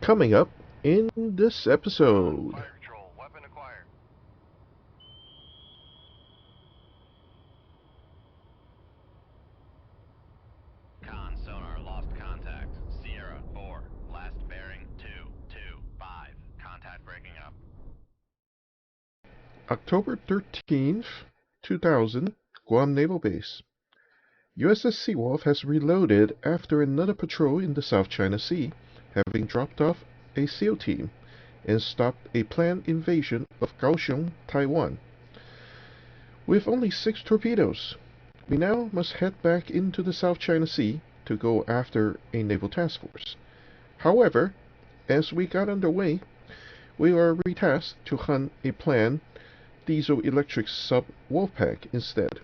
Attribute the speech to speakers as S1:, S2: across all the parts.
S1: Coming up in this episode.
S2: Fire control, weapon acquired.
S3: Con sonar lost contact. Sierra 4, last bearing 225. Contact breaking up.
S1: October 13th, 2000, Guam Naval Base. USS Seawolf has reloaded after another patrol in the South China Sea, having dropped off a SEAL team and stopped a planned invasion of Kaohsiung, Taiwan. With only 6 torpedoes, we now must head back into the South China Sea to go after a naval task force. However, as we got underway, we are retasked to hunt a planned diesel-electric sub-wolfpack instead.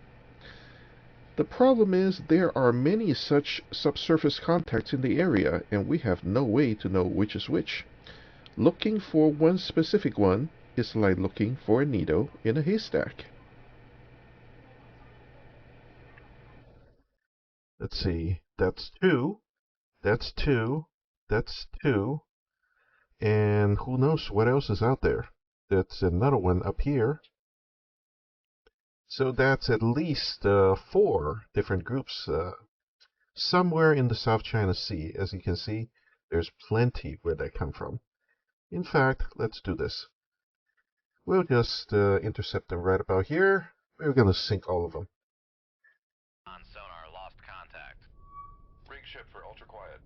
S1: The problem is there are many such subsurface contacts in the area, and we have no way to know which is which. Looking for one specific one is like looking for a needle in a haystack. Let's see, that's 2, that's 2, that's 2, and who knows what else is out there. That's another one up here. So that's at least 4 different groups somewhere in the South China Sea. As you can see, there's plenty where they come from. In fact, let's do this. We'll just intercept them right about here. We're going to sink all of them.
S3: On sonar lost contact.
S2: Rig ship for ultra quiet.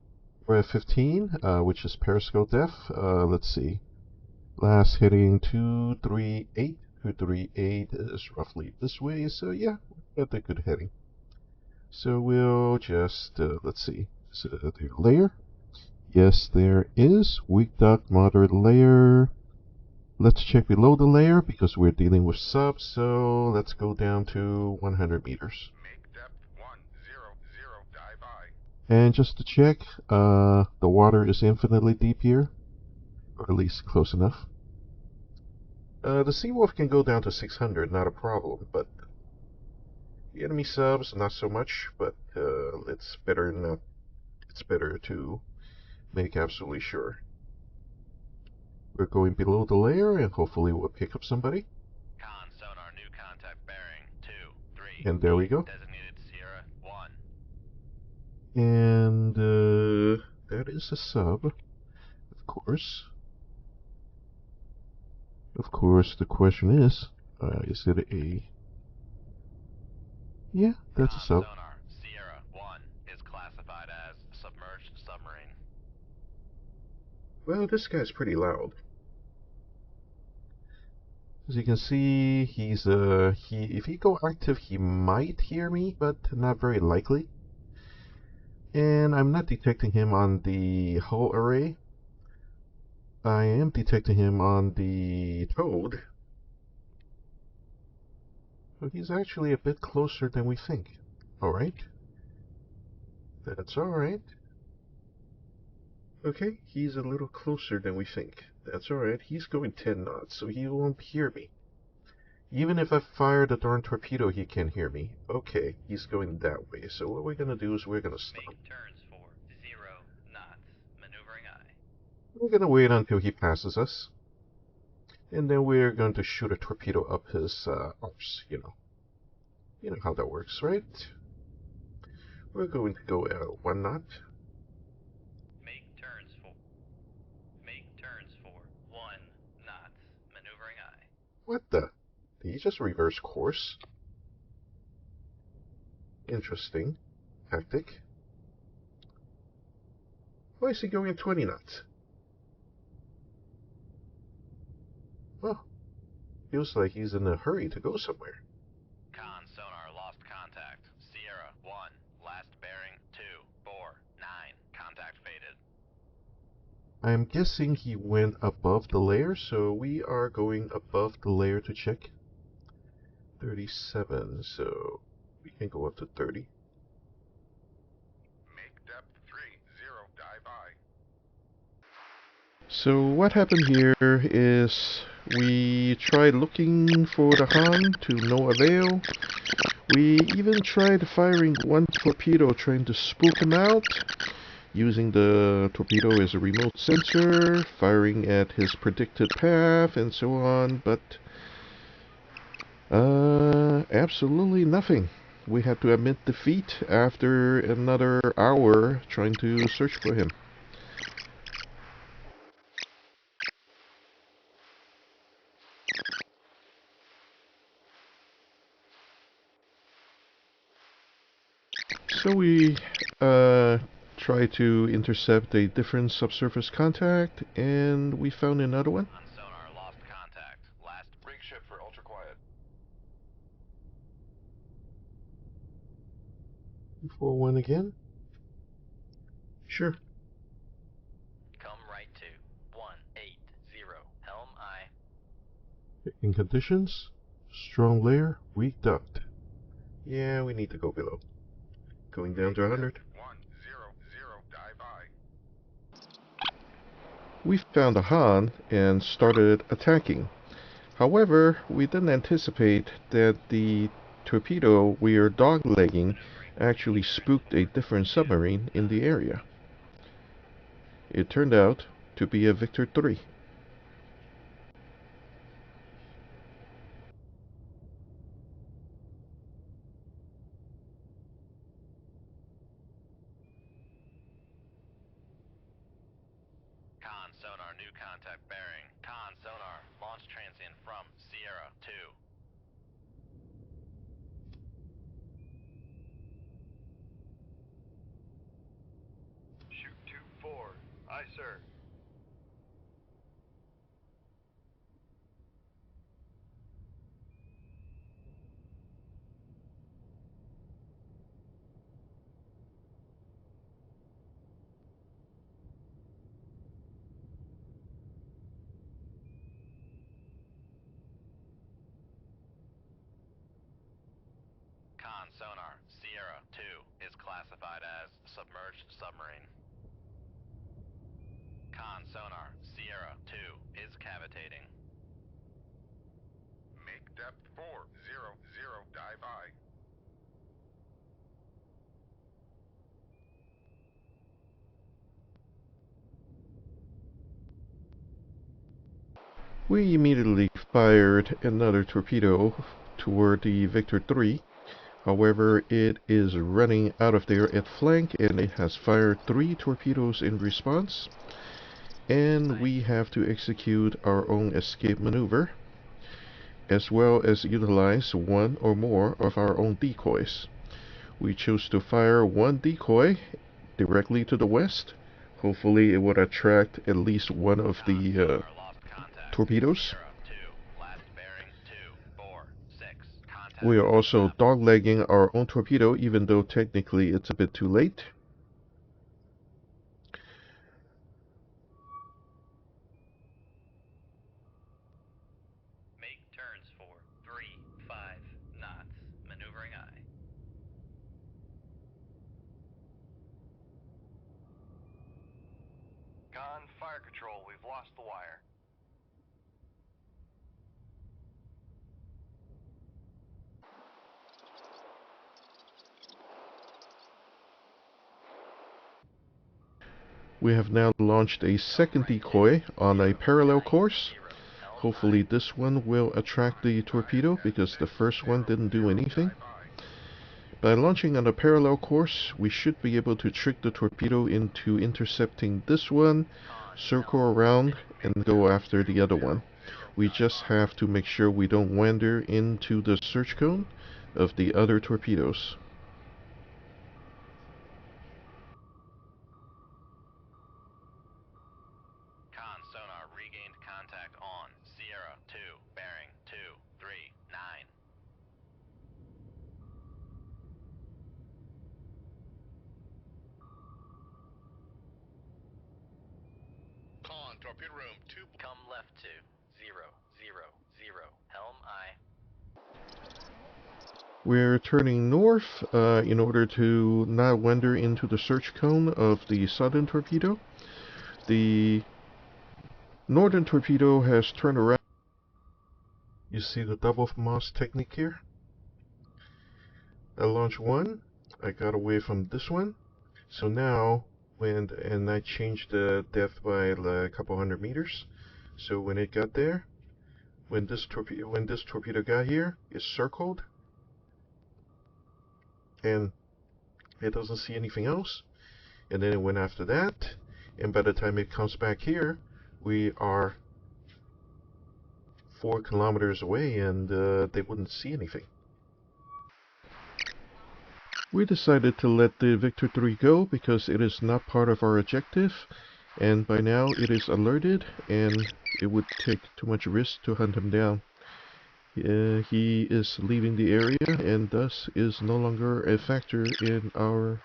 S1: We're at 15, which is periscope depth. Let's see. Last hitting 238. 238 is roughly this way, so yeah, we got a good heading. So we'll just, let's see. Is it a layer? Yes, there is. Weak duct, moderate layer. Let's check below the layer because we're dealing with subs, so let's go down to 100 meters.
S2: Make depth 100, dive high.
S1: And just to check, the water is infinitely deep here, or at least close enough. The Seawolf can go down to 600, not a problem, but the enemy subs, not so much, but it's better to make absolutely sure. We're going below the layer, and hopefully we'll pick up somebody.
S3: Con sonar new contact bearing 23.
S1: And there we go.
S3: Designated Sierra 1.
S1: And that is a sub, of course. Of course, the question is it a... Yeah, that's a sub.
S3: Sonar Sierra 1 is classified as submerged submarine.
S1: Well, this guy's pretty loud. As you can see, he's if he go active, he might hear me, but not very likely. And I'm not detecting him on the hull array. I am detecting him on the toad. So he's actually a bit closer than we think. Alright. That's alright. Okay, he's a little closer than we think. That's alright. He's going 10 knots, so he won't hear me. Even if I fire the darn torpedo, he can't hear me. Okay, he's going that way. So what we're going to do is we're going to stop.
S3: Make turns for 0 knots. Maneuvering eye.
S1: We're going to wait until he passes us. And then we're going to shoot a torpedo up his arse, you know. You know how that works, right? We're going to go at 1 knot.
S3: Make turns for 1 knots. Maneuvering eye.
S1: What the? Did he just reverse course? Interesting tactic. Why is he going at 20 knots? Well, feels like he's in a hurry to go somewhere.
S3: Con sonar lost contact. Sierra 1, last bearing 249. Contact faded.
S1: I'm guessing he went above the layer, so we are going above the layer to check. 37, so we can go up to 30.
S2: Make depth 30, dive high.
S1: So what happened here is we tried looking for the Han to no avail. We even tried firing one torpedo trying to spook him out. using the torpedo as a remote sensor, firing at his predicted path, and so on, but absolutely nothing. We had to admit defeat after another hour trying to search for him. So we tried to intercept a different subsurface contact, and we found another one.
S3: On sonar, lost contact. Last
S2: Rig ship for ultra quiet.
S1: 4-1 again? Sure.
S3: come right to 180. Helm I.
S1: In conditions, strong layer, weak duct. Yeah, we need to go below. Going down to 100.
S2: 100, dive I.
S1: We found a Han and started attacking. However, we didn't anticipate that the torpedo we are doglegging actually spooked a different submarine in the area. It turned out to be a Victor 3.
S3: Con sonar, new contact bearing. Con sonar, launch transient from Sierra 2.
S2: Shoot 2-4. Aye, sir.
S3: Con sonar, Sierra 2 is classified as submerged submarine. Con sonar, Sierra 2 is cavitating.
S2: Make depth 400, dive I.
S1: We immediately fired another torpedo toward the Victor 3. However, it is running out of there at flank, and it has fired 3 torpedoes in response. And we have to execute our own escape maneuver, as well as utilize one or more of our own decoys. We chose to fire one decoy directly to the west. Hopefully it would attract at least one of the torpedoes. We are also doglegging our own torpedo, even though technically it's a bit too late.
S3: Make turns for 3, 5 knots. Maneuvering I.
S2: Con, fire control. We've lost the wire.
S1: We have now launched a second decoy on a parallel course. Hopefully this one will attract the torpedo, because the first one didn't do anything. By launching on a parallel course, we should be able to trick the torpedo into intercepting this one, circle around, and go after the other one. We just have to make sure we don't wander into the search cone of the other torpedoes.
S3: Con sonar regained contact on Sierra 2, bearing 239.
S2: Con, torpedo room 2.
S3: Come left to 000. Helm I.
S1: We're turning north in order to not wander into the search cone of the southern torpedo. The northern torpedo has turned around. You see the double Moss technique here? I launched one, I got away from this one, so now and I changed the depth by a couple hundred meters. So when it got there, when this torpedo got here, it circled, and it doesn't see anything else. And then it went after that, and by the time it comes back here, we are 4 kilometers away, and they wouldn't see anything. We decided to let the Victor 3 go because it is not part of our objective, and by now it is alerted, and it would take too much risk to hunt him down. He is leaving the area, and thus is no longer a factor in our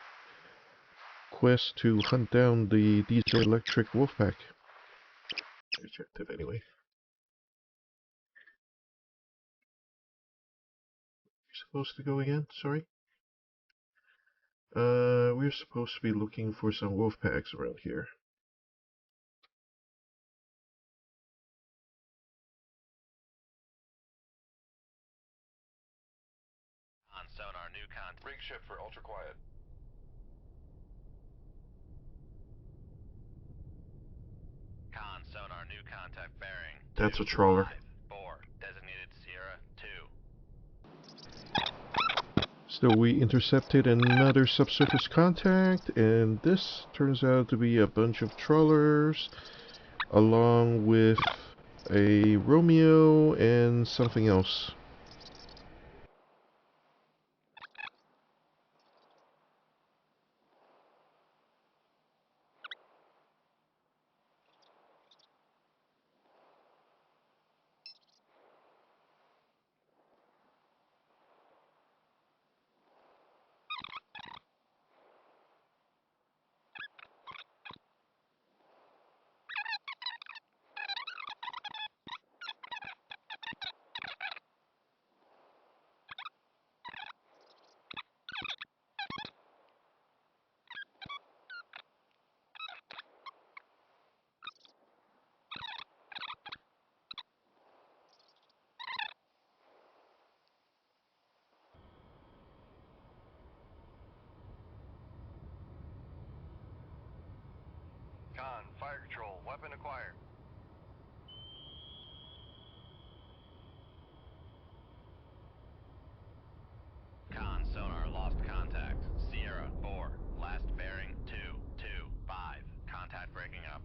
S1: quest to hunt down the diesel-electric wolfpack. Objective anyway. You're supposed to go again? Sorry? We're supposed to be looking for some wolfpacks around here.
S3: On sonar, new contact.
S2: Rig ship for ultra quiet.
S3: Con sonar, new contact bearing.
S1: That's a trawler.
S3: 4, designated Sierra 2.
S1: So we intercepted another subsurface contact, and this turns out to be a bunch of trawlers, along with a Romeo and something else.
S2: Con, fire control, weapon acquired.
S3: Con sonar, lost contact. Sierra 4, last bearing 225. Contact breaking up.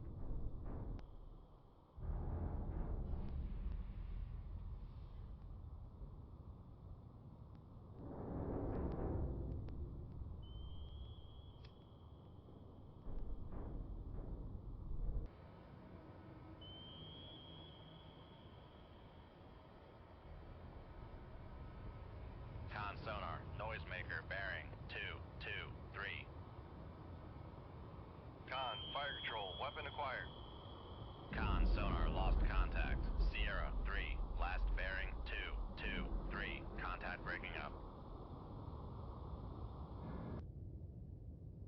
S3: Con sonar, noisemaker bearing 223.
S2: Con, fire control, weapon acquired.
S3: Con sonar, lost contact. Sierra 3, last bearing 223. Contact breaking up.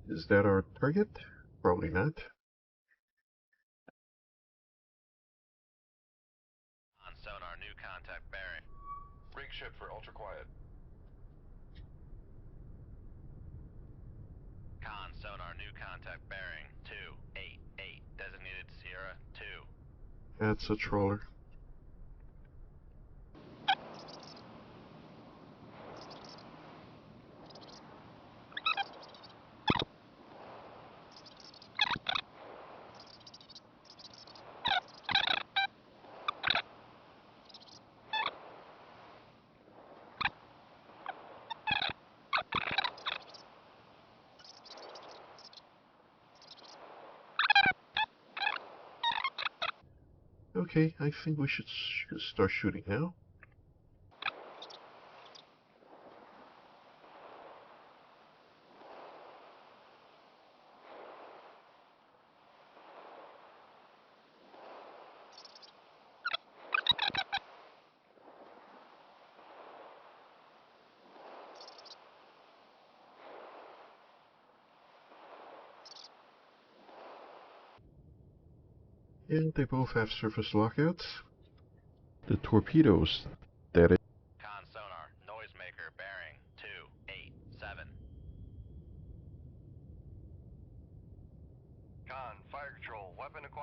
S1: Is that our target? Probably not.
S3: On sonar, new contact bearing.
S2: Rig ship for ultra quiet.
S3: Con sonar, new contact bearing 288. Designated Sierra 2.
S1: That's a trawler. Okay, I think we should start shooting now. And they both have surface lockouts. The torpedoes, that is.
S3: Con sonar, noisemaker bearing 287.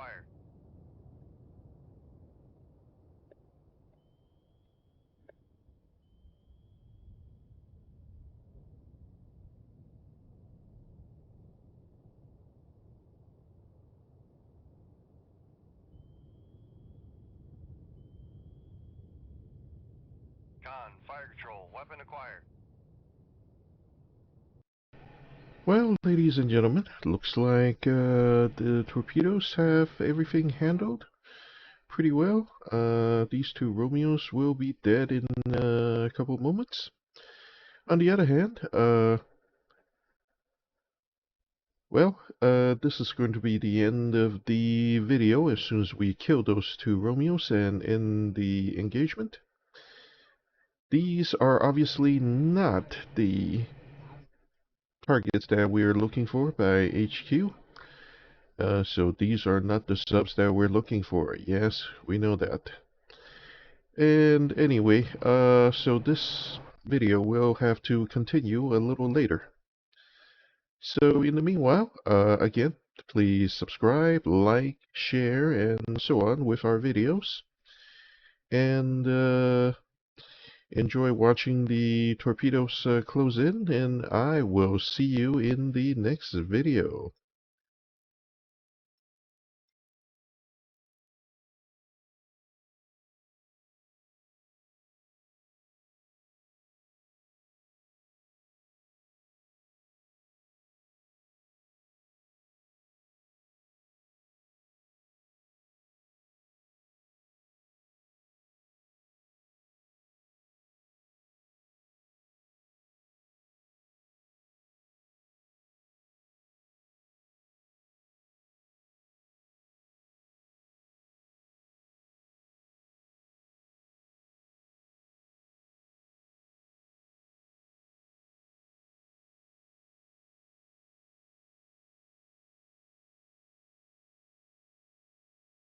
S2: acquired. Con, fire control, weapon acquired.
S1: Well, ladies and gentlemen, looks like the torpedoes have everything handled pretty well. These two Romeos will be dead in a couple moments. On the other hand, this is going to be the end of the video as soon as we kill those two Romeos and end the engagement. These are obviously not the targets that we are looking for by HQ. So these are not the subs that we're looking for. Yes, we know that. And anyway, so this video will have to continue a little later. So in the meanwhile, again, please subscribe, like, share, and so on with our videos. And enjoy watching the torpedoes close in, and I will see you in the next video.